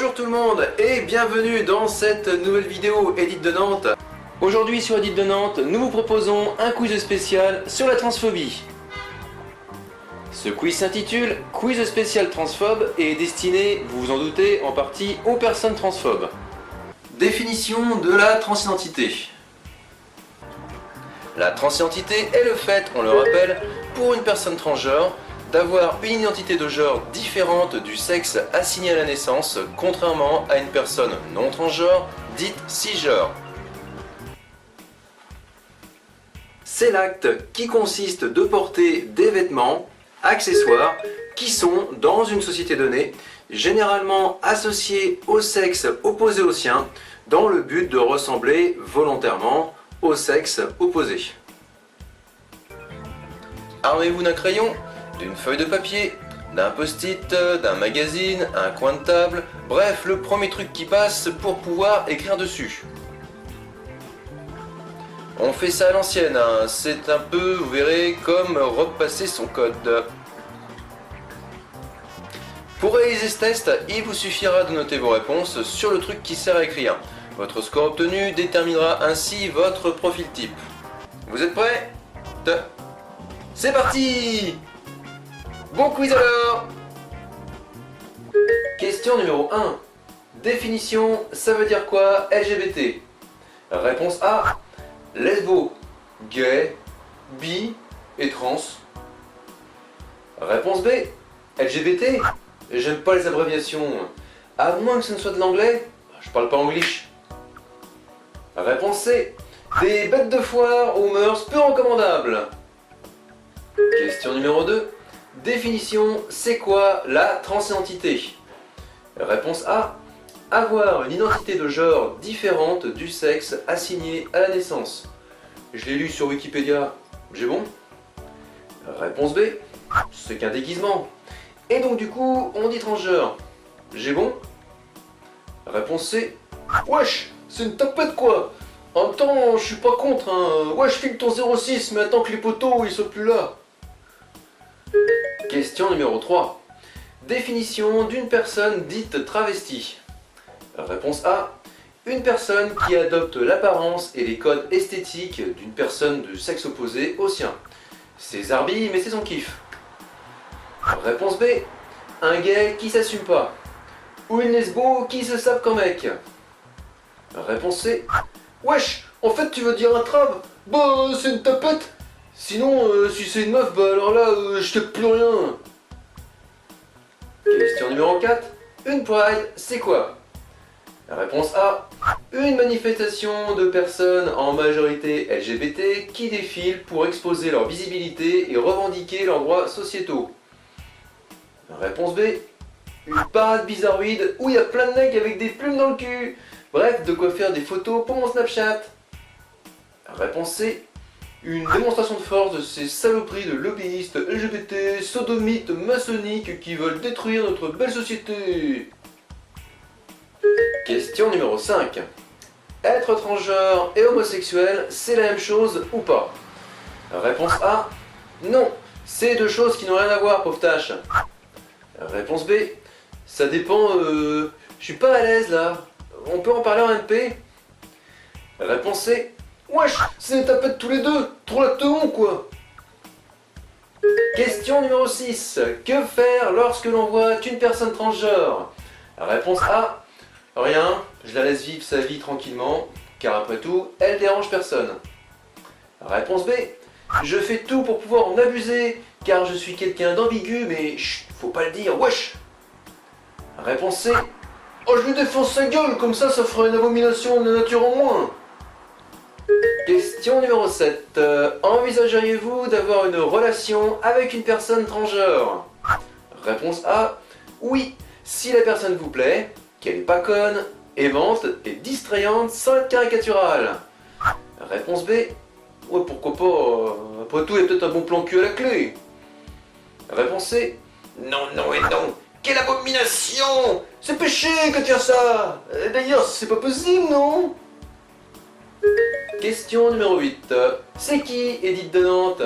Bonjour tout le monde et bienvenue dans cette nouvelle vidéo Edith de Nantes. Aujourd'hui sur Edith de Nantes, nous vous proposons un quiz spécial sur la transphobie. Ce quiz s'intitule Quiz spécial transphobe et est destiné, vous vous en doutez, en partie aux personnes transphobes. Définition de la transidentité. La transidentité est le fait, on le rappelle, pour une personne transgenre, d'avoir une identité de genre différente du sexe assigné à la naissance, contrairement à une personne non transgenre, dite cisgenre. C'est l'acte qui consiste de porter des vêtements, accessoires, qui sont, dans une société donnée, généralement associés au sexe opposé au sien, dans le but de ressembler volontairement au sexe opposé. Armez-vous d'un crayon, d'une feuille de papier, d'un post-it, d'un magazine, un coin de table, bref, le premier truc qui passe pour pouvoir écrire dessus. On fait ça à l'ancienne, hein. C'est un peu, vous verrez, comme repasser son code. Pour réaliser ce test, il vous suffira de noter vos réponses sur le truc qui sert à écrire. Votre score obtenu déterminera ainsi votre profil type. Vous êtes prêts? C'est parti! Bon quiz alors! Question numéro 1. Définition, ça veut dire quoi LGBT? Réponse A. Lesbo, gay, bi et trans. Réponse B. LGBT? J'aime pas les abréviations. À moins que ce ne soit de l'anglais, je parle pas anglish. Réponse C. Des bêtes de foire aux mœurs peu recommandables. Question numéro 2. Définition, c'est quoi la transidentité? Réponse A. Avoir une identité de genre différente du sexe assigné à la naissance. Je l'ai lu sur Wikipédia, j'ai bon? Réponse B. C'est qu'un déguisement. Et donc du coup, on dit transgenre. J'ai bon? Réponse C. Wesh, c'est une tapette quoi! En même temps, je suis pas contre, hein. Wesh, file ton 06, mais attends que les poteaux ils soient plus là. Question numéro 3. Définition d'une personne dite travestie. Réponse A. Une personne qui adopte l'apparence et les codes esthétiques d'une personne de sexe opposé au sien. C'est zarbi, mais c'est son kiff. Réponse B. Un gay qui s'assume pas. Ou une lesbo qui se sape qu'un mec. Réponse C. Wesh, en fait tu veux dire un trave? Bah c'est une tapette. Sinon, si c'est une meuf, bah alors là, je t'ai plus rien. Question numéro 4. Une Pride, c'est quoi? Réponse A. Une manifestation de personnes en majorité LGBT qui défilent pour exposer leur visibilité et revendiquer leurs droits sociétaux. Réponse B. Une parade bizarroïde où il y a plein de mecs avec des plumes dans le cul. Bref, de quoi faire des photos pour mon Snapchat. Réponse C. Une démonstration de force de ces saloperies de lobbyistes LGBT, sodomites, maçonniques qui veulent détruire notre belle société. Question numéro 5. Être transgenre et homosexuel, c'est la même chose ou pas? Réponse A. Non, c'est deux choses qui n'ont rien à voir, pauvre tâche. Réponse B. Ça dépend, je suis pas à l'aise là. On peut en parler en MP? Réponse C. Wesh, c'est des tapettes tous les deux, trop la teon quoi. Question numéro 6. Que faire lorsque l'on voit une personne transgenre? Réponse A. Rien, je la laisse vivre sa vie tranquillement, car après tout, elle dérange personne. Réponse B. Je fais tout pour pouvoir en abuser, car je suis quelqu'un d'ambigu, mais chut, faut pas le dire, wesh. Réponse C. Oh, je lui défonce sa gueule, comme ça fera une abomination de la nature en moins. Question numéro 7. Envisageriez-vous d'avoir une relation avec une personne transgenre? Réponse A. Oui, si la personne vous plaît, qu'elle est pas conne, aimante et distrayante sans être caricaturale. Réponse B. Ouais, pourquoi pas, après tout, il y a peut-être un bon plan cul à la clé. Réponse C. Non, non et non. Quelle abomination! C'est péché que de faire ça! D'ailleurs, c'est pas possible, non? Question numéro 8. C'est qui Edith de Nantes?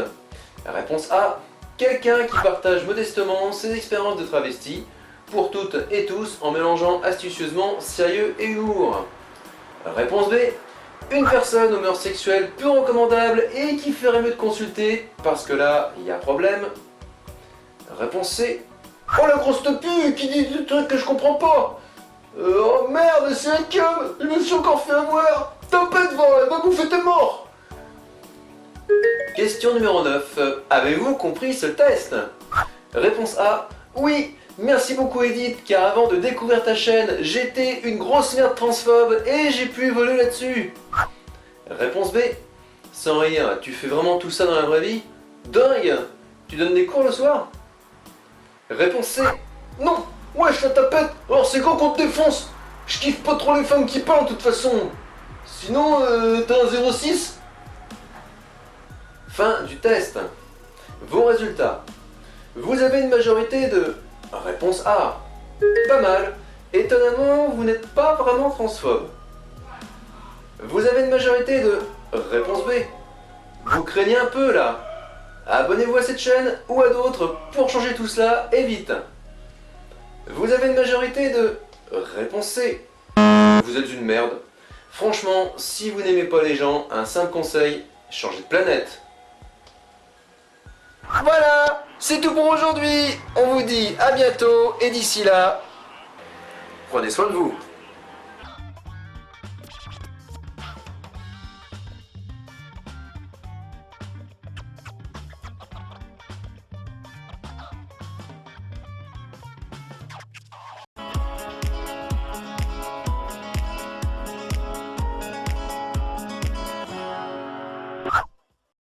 Réponse A. Quelqu'un qui partage modestement ses expériences de travesti pour toutes et tous en mélangeant astucieusement sérieux et humour. Réponse B. Une personne aux mœurs sexuelles peu recommandables et qui ferait mieux de consulter parce que là, il y a problème. Réponse C. Oh la grosse topie qui dit des trucs que je comprends pas. Oh merde, c'est un cum. Je me suis encore fait avoir. Topette, elle va bouffer tes morts. Question numéro 9. Avez-vous compris ce test? Réponse A. Oui. Merci beaucoup Edith, car avant de découvrir ta chaîne, j'étais une grosse merde transphobe et j'ai pu évoluer là-dessus. Réponse B. Sans rire, tu fais vraiment tout ça dans la vraie vie? Dingue. Tu donnes des cours le soir? Réponse C. Non. Wesh la tapette. Alors c'est quand qu'on te défonce? Je kiffe pas trop les femmes qui parlent de toute façon. Sinon, t'as un 06? Fin du test. Vos résultats. Vous avez une majorité de... Réponse A. Pas mal. Étonnamment, vous n'êtes pas vraiment transphobe. Vous avez une majorité de... Réponse B. Vous craignez un peu là. Abonnez-vous à cette chaîne ou à d'autres pour changer tout cela et vite. Vous avez une majorité de... Réponse C. Vous êtes une merde. Franchement, si vous n'aimez pas les gens, un simple conseil, changez de planète. Voilà, c'est tout pour aujourd'hui. On vous dit à bientôt et d'ici là, prenez soin de vous.